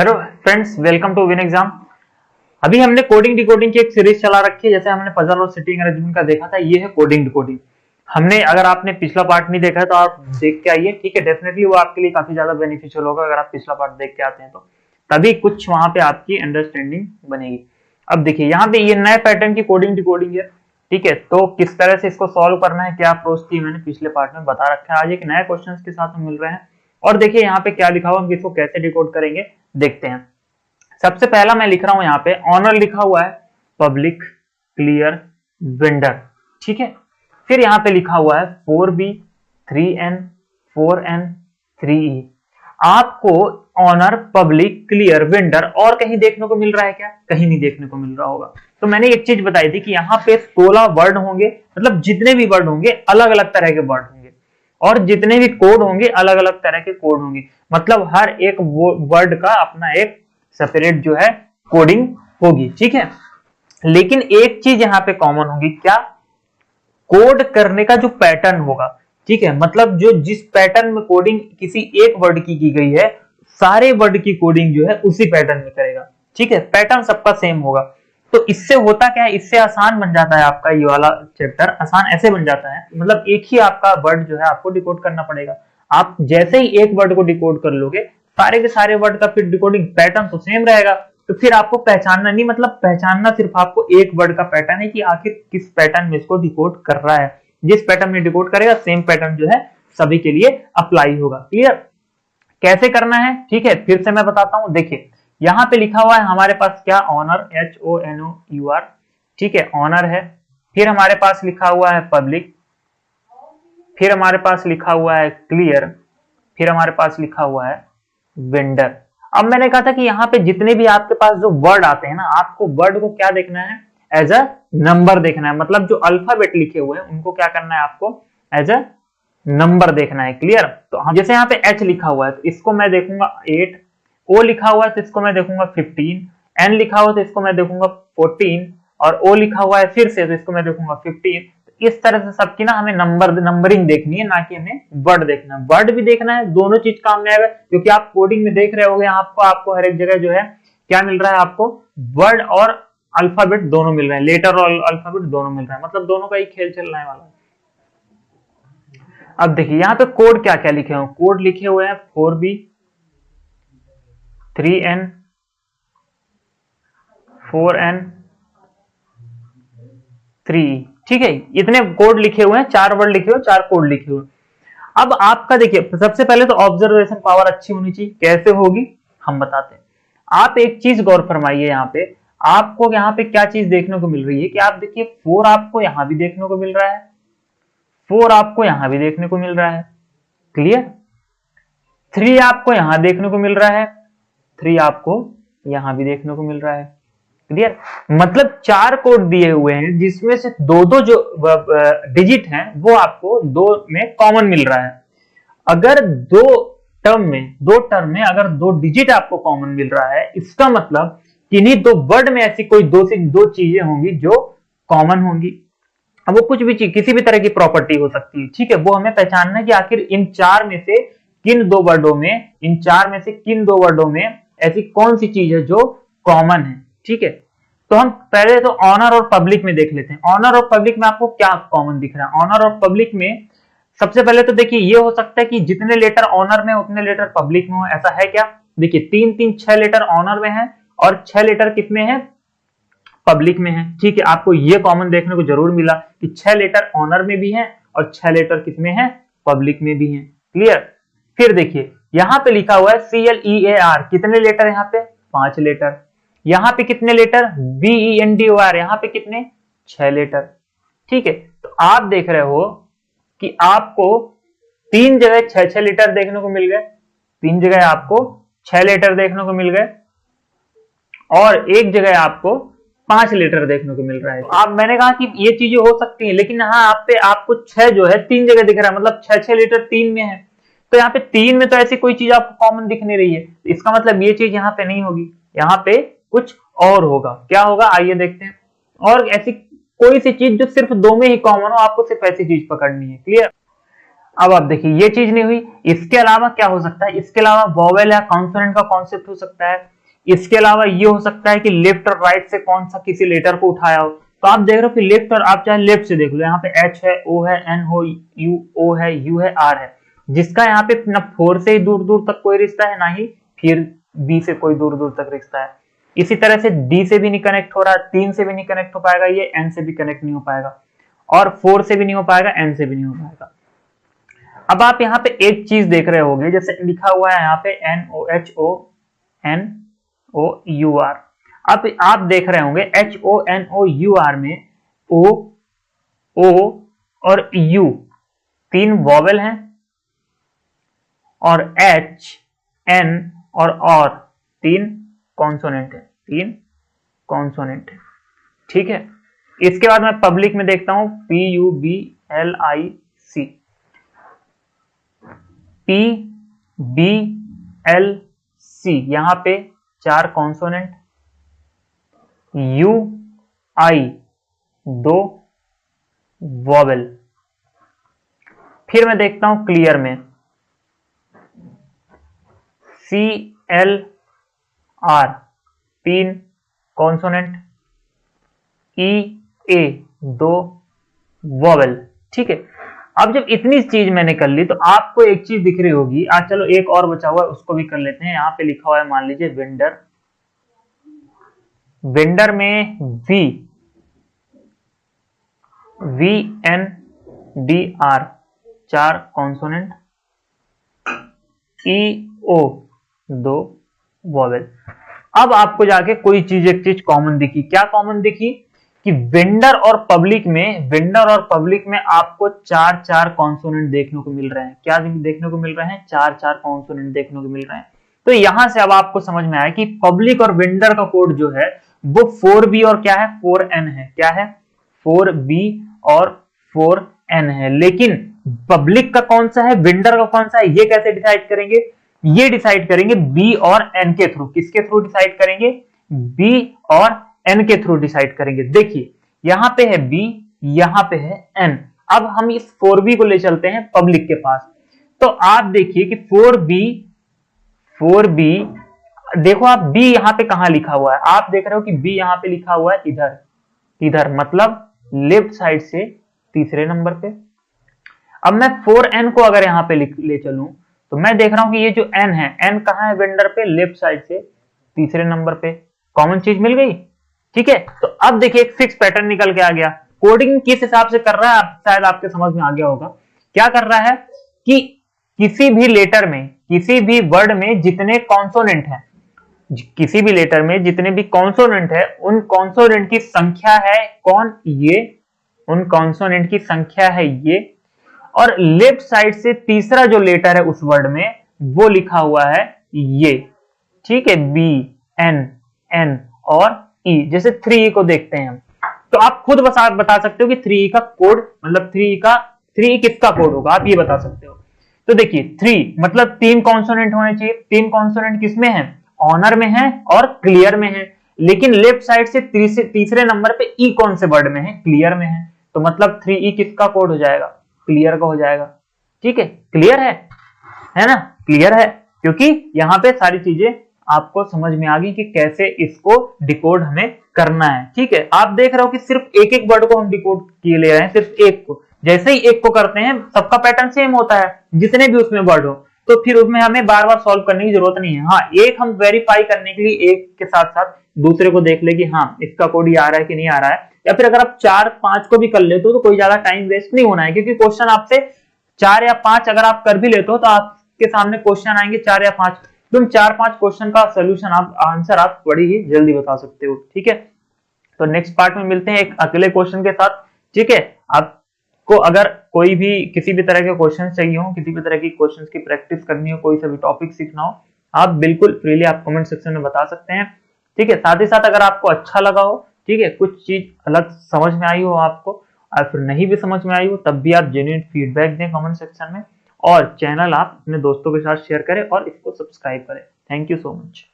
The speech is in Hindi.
Hello friends, welcome to Win Exam. अभी हमने कोडिंग डिकोडिंग की एक सीरीज चला रखी है। जैसे हमने पजल और सिटिंग अरेंजमेंट का देखा था, ये है कोडिंग डिकोडिंग। हमने अगर आपने पिछला पार्ट नहीं देखा है तो आप देख के आइए, ठीक है। डेफिनेटली वो आपके लिए काफी ज्यादा बेनिफिशियल होगा अगर आप पिछला पार्ट देख के आते हैं तो, तभी कुछ वहां पे आपकी अंडरस्टैंडिंग बनेगी। अब देखिए यहाँ पे ये नए पैटर्न की कोडिंग डिकोडिंग है, ठीक है। तो किस तरह से इसको सॉल्व करना है, क्या अप्रोच थी, मैंने पिछले पार्ट में बता रखा है। आज एक नए क्वेश्चन के साथ हम मिल रहे हैं और देखिए यहाँ पे क्या लिखा हुआ, हम इसको कैसे डिकोड करेंगे देखते हैं। सबसे पहला मैं लिख रहा हूं यहाँ पे ऑनर लिखा हुआ है पब्लिक क्लियर वेंडर, ठीक है। फिर यहाँ पे लिखा हुआ है 4B 3N 4N 3E। आपको ऑनर पब्लिक क्लियर वेंडर और कहीं देखने को मिल रहा है क्या? कहीं नहीं देखने को मिल रहा होगा। तो मैंने एक चीज बताई थी कि यहाँ पे 16 वर्ड होंगे, मतलब जितने भी वर्ड होंगे अलग अलग तरह के वर्ड होंगे और जितने भी कोड होंगे अलग अलग तरह के कोड होंगे। मतलब हर एक वर्ड का अपना एक सेपरेट जो है कोडिंग होगी, ठीक है। लेकिन एक चीज यहां पे कॉमन होगी, क्या? कोड करने का जो पैटर्न होगा, ठीक है। मतलब जो जिस पैटर्न में कोडिंग किसी एक वर्ड की गई है, सारे वर्ड की कोडिंग जो है उसी पैटर्न में करेगा, ठीक है। पैटर्न सबका सेम होगा। तो इससे होता क्या है, इससे आसान बन जाता है आपका ये वाला चैप्टर। आसान ऐसे बन जाता है, मतलब एक ही आपका वर्ड जो है आपको डिकोड करना पड़ेगा। आप जैसे ही एक वर्ड को डिकोड कर लोगे, सारे के सारे वर्ड का फिर डिकोडिंग पैटर्न तो सेम रहेगा। तो फिर आपको पहचानना नहीं, मतलब पहचानना सिर्फ आपको एक वर्ड का पैटर्न है कि आखिर किस पैटर्न में इसको डिकोड कर रहा है। जिस पैटर्न में डिकोड करेगा सेम पैटर्न जो है सभी के लिए अप्लाई होगा। क्लियर? कैसे करना है, ठीक है, फिर से मैं बताता हूं। देखिए यहां पे लिखा हुआ है हमारे पास क्या, ऑनर HONOUR, ठीक है, ऑनर है। फिर हमारे पास लिखा हुआ है पब्लिक, फिर हमारे पास लिखा हुआ है क्लियर, फिर हमारे पास लिखा हुआ है वेंडर। अब मैंने कहा था कि यहाँ पे जितने भी आपके पास जो वर्ड आते हैं ना, आपको वर्ड को क्या देखना है, एज अ नंबर देखना है। मतलब जो अल्फाबेट लिखे हुए हैं उनको क्या करना है, आपको एज अ नंबर देखना है। क्लियर? तो हम जैसे यहाँ पे H लिखा हुआ है तो इसको मैं देखूंगा 8, O लिखा हुआ है तो इसको मैं देखूंगा 15, N लिखा हुआ है तो इसको मैं देखूंगा 14 और O लिखा हुआ है फिर से तो इसको मैं देखूंगा 15। इस तरह से सबकी ना हमें नंबरिंग देखनी है, ना कि हमें वर्ड देखना है। वर्ड भी देखना है, दोनों चीज काम में आएगा, क्योंकि आप कोडिंग में देख रहे होंगे आपको हर एक जगह जो है क्या मिल रहा है, आपको वर्ड और अल्फाबेट दोनों मिल रहे हैं, लेटर और अल्फाबेट दोनों मिल रहे हैं। मतलब दोनों का ही खेल चलने वाला है। अब देखिए यहाँ पे कोड क्या क्या लिखे हुए हैं। कोड लिखे हुए हैं 4B 3N 4N 3E, ठीक है। इतने कोड लिखे हुए हैं, 4 वर्ड लिखे हुए, 4 कोड लिखे हुए। अब आपका देखिए सबसे पहले तो ऑब्जर्वेशन पावर अच्छी होनी चाहिए। कैसे होगी हम बताते हैं। आप एक चीज गौर फरमाइए, यहाँ पे आपको यहाँ पे क्या चीज देखने को मिल रही है कि आप देखिए 4 आपको यहां भी देखने को मिल रहा है, 4 आपको यहां भी देखने को मिल रहा है। क्लियर? 3 आपको यहां देखने को मिल रहा है, 3 आपको यहां भी देखने को मिल रहा है। क्लियर? मतलब 4 कोड दिए हुए हैं जिसमें से दो जो डिजिट हैं वो आपको 2 में कॉमन मिल रहा है। अगर दो टर्म में अगर 2 डिजिट आपको कॉमन मिल रहा है, इसका मतलब किन्हीं 2 वर्ड में ऐसी कोई 2 चीजें होंगी जो कॉमन होंगी। अब वो कुछ भी चीज, किसी भी तरह की प्रॉपर्टी हो सकती है, ठीक है। वो हमें पहचानना है कि आखिर इन 4 में से किन 2 वर्डों में, इन 4 में से किन 2 वर्डों में ऐसी कौन सी चीज है जो कॉमन है, ठीक है। तो हम पहले तो ऑनर और पब्लिक में देख लेते हैं। ऑनर और पब्लिक में आपको क्या कॉमन दिख रहा है? ऑनर और पब्लिक में सबसे पहले तो देखिए ये हो सकता है कि जितने लेटर ऑनर में उतने लेटर पब्लिक में हो, ऐसा है क्या? देखिए 6 लेटर ऑनर में है और 6 लेटर किसमें है, पब्लिक में है, ठीक है। आपको ये कॉमन देखने को जरूर मिला कि 6 लेटर ऑनर में भी है और 6 लेटर किसमें है, पब्लिक में भी है। क्लियर? फिर देखिए यहां पे लिखा हुआ है CLEAR, कितने लेटर यहाँ पे, 5 लेटर। यहां पे कितने लेटर, BENDOR, यहां पे कितने, 6 लेटर, ठीक है। तो आप देख रहे हो कि आपको 3 जगह 6 लेटर देखने को मिल गए, 3 जगह आपको 6 लेटर देखने को मिल गए और एक जगह आपको 5 लेटर देखने को मिल रहा है। आप, मैंने कहा कि ये चीजें हो सकती हैं, लेकिन हाँ आपको 6 जो है 3 जगह दिख रहा है, मतलब 6 लेटर 3 में है। तो यहाँ पे 3 में तो ऐसी कोई चीज आपको कॉमन दिख नहीं रही है, इसका मतलब ये चीज यहाँ पे नहीं होगी, यहाँ पे कुछ और होगा। क्या होगा, आइए देखते हैं। और ऐसी कोई सी चीज जो सिर्फ 2 में ही कॉमन हो, आपको सिर्फ ऐसी चीज पकड़नी है। क्लियर? अब आप देखिए ये चीज नहीं हुई। इसके अलावा क्या हो सकता है, इसके अलावा वोवेल या कॉन्सोनेंट का कॉन्सेप्ट हो सकता है। इसके अलावा ये हो सकता है कि लेफ्ट और राइट से कौन सा किसी लेटर को उठाया हो। तो आप देख रहे हो कि लेफ्ट, और आप चाहे लेफ्ट से देख लो, यहाँ पे एच है, ओ है, एन हो, यू ओ है, यू है, आर है, जिसका यहाँ पे ना 4 से दूर दूर तक कोई रिश्ता है, ना ही फिर बी से कोई दूर दूर तक रिश्ता है। इसी तरह से डी से भी नहीं कनेक्ट हो रहा, 3 से भी नहीं कनेक्ट हो पाएगा, ये एन से भी कनेक्ट नहीं हो पाएगा, और 4 से भी नहीं हो पाएगा, एन से भी नहीं हो पाएगा। अब आप यहाँ पे एक चीज देख रहे होंगे, जैसे लिखा हुआ है यहाँ पे NOHONOUR। अब आप देख रहे होंगे HONOUR में O, O और U 3 वॉवेल हैं, और H, N और 3 कॉन्सोनेंट है, 3 कॉन्सोनेंट है। ठीक है, इसके बाद मैं पब्लिक में देखता हूं PUBLIC, PBLC, यहां पे 4 कॉन्सोनेंट, UI 2 वॉवेल। फिर मैं देखता हूं क्लियर में CLR 3 कॉन्सोनेंट, EA 2 वॉवेल। ठीक है, अब जब इतनी चीज मैंने कर ली तो आपको एक चीज दिख रही होगी। आज चलो एक और बचा हुआ है, उसको भी कर लेते हैं। यहाँ पे लिखा हुआ है, मान लीजिए वेंडर, वेंडर में VNDR 4 कॉन्सोनेंट, EO 2 वॉवेल। अब आपको जाके कोई चीज, एक चीज कॉमन दिखी। क्या कॉमन दिखी कि वेंडर और पब्लिक में आपको 4 कॉन्सोनेंट देखने को मिल रहे हैं। क्या देखने को मिल रहे हैं? 4 कॉन्सोनेंट देखने को मिल रहे हैं। तो यहां से अब आपको समझ में आया कि पब्लिक और वेंडर का कोड जो है वो 4B और क्या है, 4N है। क्या है? 4B और 4N है। लेकिन पब्लिक का कौन सा है, वेंडर का कौन सा है, ये कैसे डिसाइड करेंगे? ये डिसाइड करेंगे B और N के थ्रू। किसके थ्रू डिसाइड करेंगे? B और N के थ्रू डिसाइड करेंगे। देखिए यहां पे है B, यहां पे है N। अब हम इस 4B को ले चलते हैं पब्लिक के पास। तो आप देखिए कि 4B देखो आप B यहां पे कहां लिखा हुआ है, आप देख रहे हो कि B यहां पे लिखा हुआ है इधर, मतलब लेफ्ट साइड से तीसरे नंबर पे। अब मैं 4N को अगर यहां पे ले चलूं तो मैं देख रहा हूं कि ये जो N है, N कहां है वेंडर पे? लेफ्ट साइड से तीसरे नंबर पे। कॉमन चीज मिल गई। ठीक है, तो अब देखिए एक फिक्स पैटर्न निकल के आ गया। कोडिंग किस हिसाब से कर रहा है शायद आपके समझ में आ गया होगा। क्या कर रहा है कि किसी भी लेटर में, किसी भी वर्ड में जितने कॉन्सोनेंट हैं, किसी भी लेटर में जितने भी कॉन्सोनेंट है, उन कॉन्सोनेंट की संख्या है कौन? ये। उन कॉन्सोनेंट की संख्या है ये, और लेफ्ट साइड से तीसरा जो लेटर है उस वर्ड में वो लिखा हुआ है ये। ठीक है, B, N, N और E। जैसे 3E को देखते हैं हम, तो आप खुद बता सकते हो कि 3E का कोड, मतलब 3E किसका कोड होगा, आप ये बता सकते हो। तो देखिए 3 मतलब 3 कॉन्सोनेंट होने चाहिए। 3 कॉन्सोनेंट किसमें है? ऑनर में है और क्लियर में है। लेकिन लेफ्ट साइड से तीसरे नंबर पे E कौन से वर्ड में है? क्लियर में है। तो मतलब 3E किसका कोड हो जाएगा? क्लियर का हो जाएगा। ठीक है, क्लियर है ना? क्लियर है, क्योंकि यहां पे सारी चीजें आपको समझ में आ गई कि कैसे इसको डिकोड हमें करना है। ठीक है, आप देख रहे हो कि सिर्फ एक एक वर्ड को हम डिकोड किए ले रहे हैं, सिर्फ एक को। जैसे ही एक को करते हैं सबका पैटर्न सेम होता है, जितने भी उसमें वर्ड हो, तो फिर उसमें हमें बार बार सॉल्व करने की जरूरत नहीं है। हाँ, एक हम वेरीफाई करने के लिए एक के साथ साथ दूसरे को देख ले कि हाँ इसका कोड ये आ रहा है कि नहीं आ रहा है, या फिर अगर आप 4-5 को भी कर लेते हो तो कोई ज्यादा टाइम वेस्ट नहीं होना है, क्योंकि क्वेश्चन आपसे 4 या 5 अगर आप कर भी लेते हो तो आपके सामने क्वेश्चन आएंगे 4 या 5, तुम 4-5 क्वेश्चन का सोल्यूशन, आप आंसर आप बड़ी ही जल्दी बता सकते हो। ठीक है, तो नेक्स्ट पार्ट में मिलते हैं एक अगले क्वेश्चन के साथ। ठीक है, आपको अगर कोई भी किसी भी तरह के क्वेश्चन चाहिए हो, किसी भी तरह की क्वेश्चन की प्रैक्टिस करनी हो, कोई सा भी टॉपिक सीखना हो, आप बिल्कुल फ्रीली आप कमेंट सेक्शन में बता सकते हैं। ठीक है, साथ ही साथ अगर आपको अच्छा लगा हो, ठीक है, कुछ चीज अलग समझ में आई हो आपको, और फिर नहीं भी समझ में आई हो, तब भी आप जेन्युइन फीडबैक दें कमेंट सेक्शन में, और चैनल आप अपने दोस्तों के साथ शेयर करें और इसको सब्सक्राइब करें। Thank you so much.